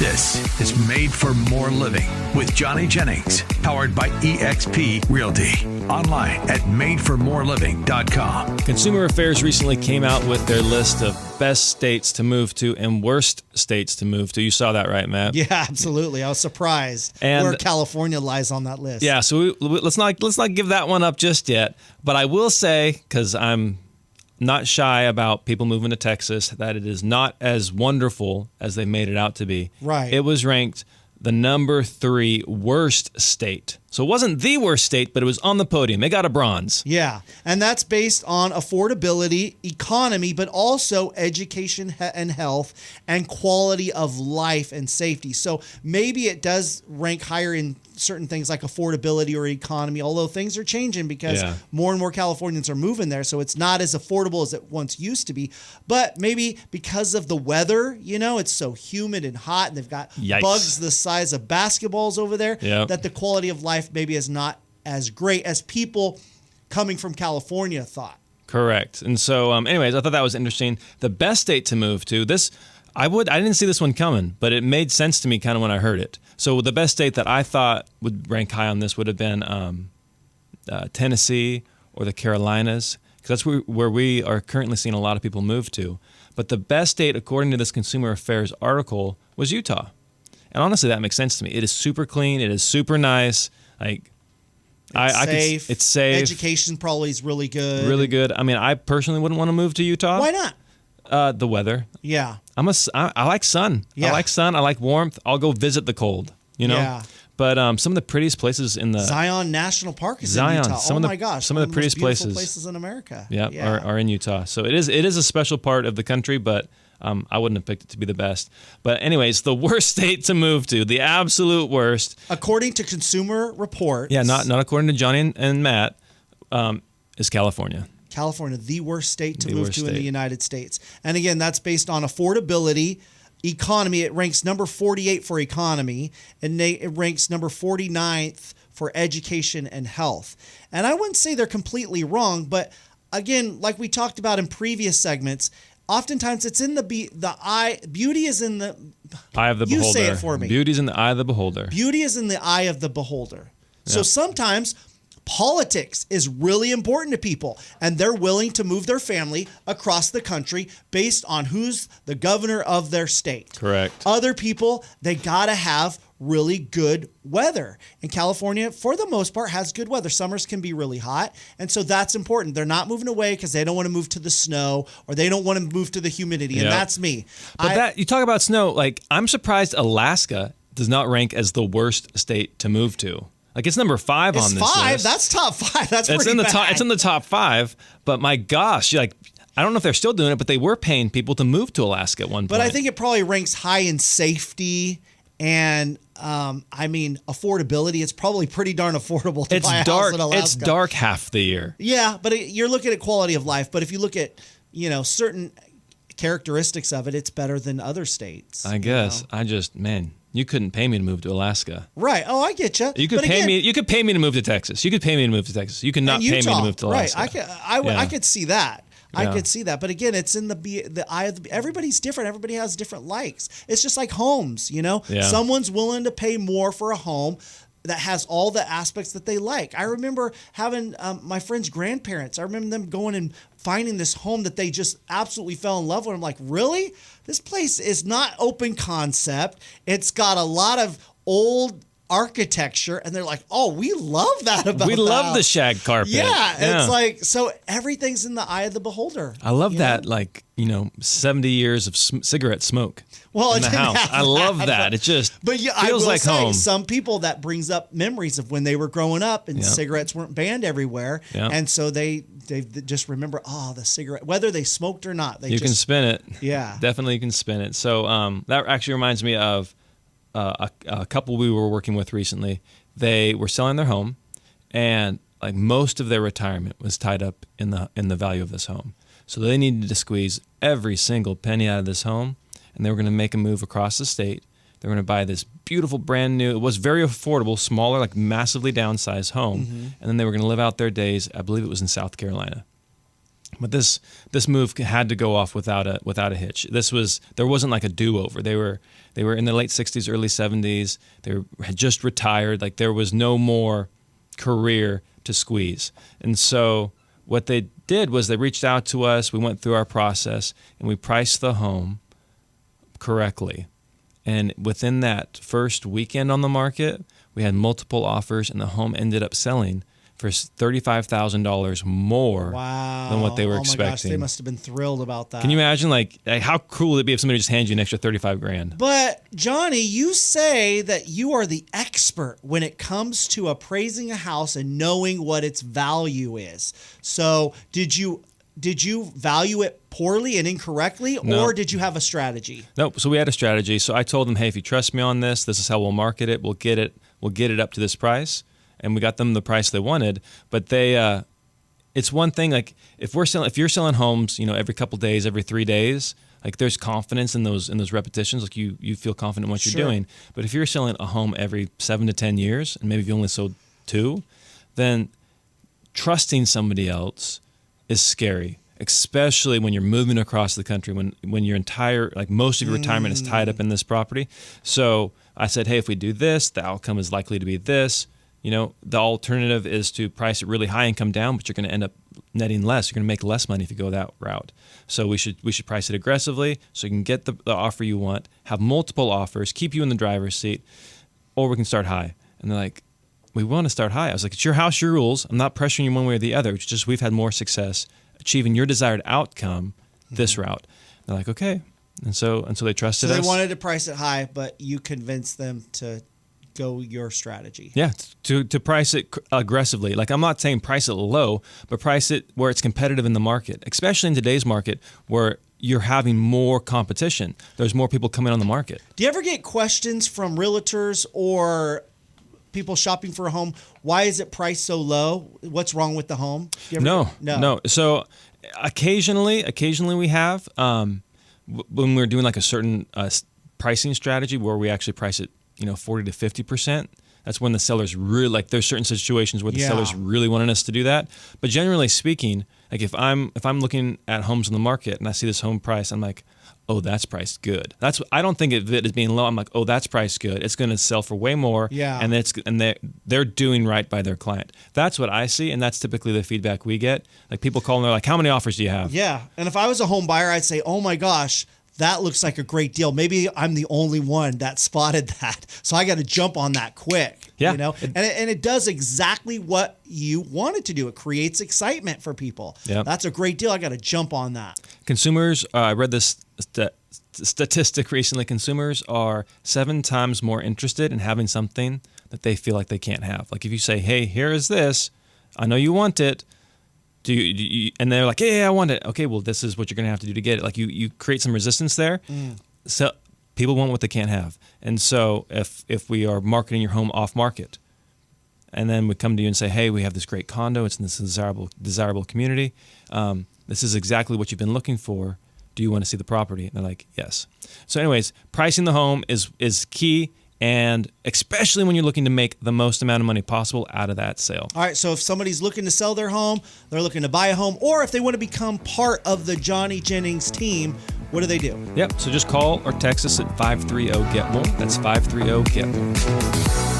This is Made for More Living with Johnny Jennings, powered by eXp Realty. Online at madeformoreliving.com. Consumer Affairs recently came out with their list of best states to move to and worst states to move to. You saw that, right, Matt? Yeah, absolutely. I was surprised where California lies on that list. Yeah, so let's not give that one up just yet. But I will say, because I'm not shy about people moving to Texas, that it is not as wonderful as they made it out to be. Right. It was ranked the number 3 worst state. So it wasn't the worst state, but it was on the podium. It got a bronze. Yeah, and that's based on affordability, economy, but also education and health and quality of life and safety. So maybe it does rank higher in certain things like affordability or economy, although things are changing because more and more Californians are moving there. So it's not as affordable as it once used to be. But maybe because of the weather, it's so humid and hot and they've got bugs the size of basketballs over there, that the quality of life maybe is not as great as people coming from California thought. Correct. And so anyways, I thought that was interesting. The best state to move to, I didn't see this one coming, but it made sense to me kind of when I heard it. So the best state that I thought would rank high on this would have been Tennessee or the Carolinas, because that's where we are currently seeing a lot of people move to. But the best state, according to this Consumer Affairs article, was Utah. And honestly, that makes sense to me. It is super clean. It is super nice. It's safe. Education probably is really good. Really good. I mean, I personally wouldn't want to move to Utah. Why not? The weather. Yeah. I like sun. Yeah. I like sun. I like warmth. I'll go visit the cold, Yeah. But some of the prettiest places in the Zion National Park is in Utah. My gosh. Some of the prettiest places in America. Are in Utah. So it is a special part of the country, but I wouldn't have picked it to be the best. But anyways, the worst state to move to, the absolute worst. According to Consumer Reports. Yeah, not according to Johnny and Matt, is California. California, the worst state to move to in the United States. And again, that's based on affordability, economy. It ranks number 48 for economy, and it ranks number 49th for education and health. And I wouldn't say they're completely wrong, but again, like we talked about in previous segments, oftentimes it's in the eye. Beauty is in the eye of the beholder. You say it for me. Beauty's in the eye of the beholder. Beauty is in the eye of the beholder. So sometimes politics is really important to people, and they're willing to move their family across the country based on who's the governor of their state. Correct. Other people, they got to have really good weather. And California, for the most part, has good weather. Summers can be really hot, and so that's important. They're not moving away because they don't want to move to the snow or they don't want to move to the humidity, and that's me. But you talk about snow, I'm surprised Alaska does not rank as the worst state to move to. It's number 5 on this list. That's top 5. That's pretty in the bad. top. It's in the top 5. But my gosh, I don't know if they're still doing it, but they were paying people to move to Alaska at one point. But I think it probably ranks high in safety and affordability. It's probably pretty darn affordable to buy a house in Alaska. It's dark half the year. Yeah, but you're looking at quality of life. But if you look at certain characteristics of it, it's better than other states. I guess. You couldn't pay me to move to Alaska. Right. Oh, I get you. You could pay me. You could pay me to move to Texas. You could pay me to move to Texas. You could not pay me to move to Alaska. Right. I could see that. I could see that. But again, it's in the eye of everybody's different. Everybody has different likes. It's just like homes, Yeah. Someone's willing to pay more for a home that has all the aspects that they like. I remember having my friend's grandparents. I remember them going and finding this home that they just absolutely fell in love with. I'm like, really? This place is not open concept. It's got a lot of old architecture, and they're like, oh, we love that about We love the shag carpet. Yeah, it's so everything's in the eye of the beholder. I love that, 70 years of cigarette smoke in the house. I love that. It just feels like home. Some people, that brings up memories of when they were growing up and cigarettes weren't banned everywhere, and so they just remember, the cigarette, whether they smoked or not. You can spin it. Yeah. Definitely you can spin it. So that actually reminds me of a couple we were working with recently. They were selling their home, and most of their retirement was tied up in the value of this home. So they needed to squeeze every single penny out of this home, and they were going to make a move across the state. They were going to buy this beautiful, brand new, it was very affordable, smaller, massively downsized home, and then they were going to live out their days, I believe it was in South Carolina. But this move had to go off without a hitch. There wasn't like a do-over. They were in the late 60s, early 70s. Had just retired. Like there was no more career to squeeze. And so what they did was they reached out to us. We went through our process and we priced the home correctly. And within that first weekend on the market, we had multiple offers, and the home ended up selling for $35,000 more than what they were expecting. Oh my gosh, they must have been thrilled about that. Can you imagine, like how cool would it be if somebody just hands you an extra $35,000? But Johnny, you say that you are the expert when it comes to appraising a house and knowing what its value is. So did you value it poorly and incorrectly, or did you have a strategy? Nope. So we had a strategy. So I told them, hey, if you trust me on this, this is how we'll market it. We'll get it up to this price. And we got them the price they wanted, but it's one thing, like if you're selling homes, every couple days, every 3 days, like there's confidence in those repetitions, like you feel confident in what you're doing. But if you're selling a home every 7 to 10 years, and maybe you only sold 2, then trusting somebody else is scary, especially when you're moving across the country, when your entire, like most of your retirement is tied up in this property. So I said, hey, if we do this, the outcome is likely to be this. The alternative is to price it really high and come down, but you're going to end up netting less. You're going to make less money if you go that route. So we should price it aggressively so you can get the offer you want, have multiple offers, keep you in the driver's seat, or we can start high. And they're like, we want to start high. I was like, it's your house, your rules. I'm not pressuring you one way or the other. It's just we've had more success achieving your desired outcome this route. They're like, okay. And so they trusted us. So they wanted to price it high, but you convinced them to go your strategy. Yeah, to price it aggressively. Like I'm not saying price it low, but price it where it's competitive in the market, especially in today's market where you're having more competition. There's more people coming on the market. Do you ever get questions from realtors or people shopping for a home? Why is it priced so low? What's wrong with the home? No. So occasionally we have when we're doing like a certain pricing strategy where we actually price it 40 to 50%. That's when the sellers really, like there's certain situations where the sellers really wanted us to do that. But generally speaking, like if I'm looking at homes on the market and I see this home price, I'm like, oh, that's priced good. I don't think of it as being low. I'm like, oh, that's priced good. It's going to sell for way more. Yeah. And they're doing right by their client. That's what I see, and that's typically the feedback we get. Like people call and they're like, how many offers do you have? Yeah. And if I was a home buyer, I'd say, oh my gosh, that looks like a great deal. Maybe I'm the only one that spotted that. So I got to jump on that quick. Yeah. And it does exactly what you want it to do. It creates excitement for people. Yeah. That's a great deal. I got to jump on that. Consumers, I read this statistic recently. Consumers are 7 times more interested in having something that they feel like they can't have. Like if you say, hey, here is this. I know you want it. Do you, and they're like, yeah, I want it. Okay, well, this is what you're going to have to do to get it. Like you create some resistance there. So people want what they can't have. And so if we are marketing your home off market, and then we come to you and say, hey, we have this great condo. It's in this desirable community. This is exactly what you've been looking for. Do you want to see the property? And they're like, yes. So anyways, pricing the home is key. And especially when you're looking to make the most amount of money possible out of that sale. All right, so if somebody's looking to sell their home, they're looking to buy a home, or if they want to become part of the Johnny Jennings team, what do they do? Yep, so just call or text us at 530-GET-MORE. That's 530-GET-MORE.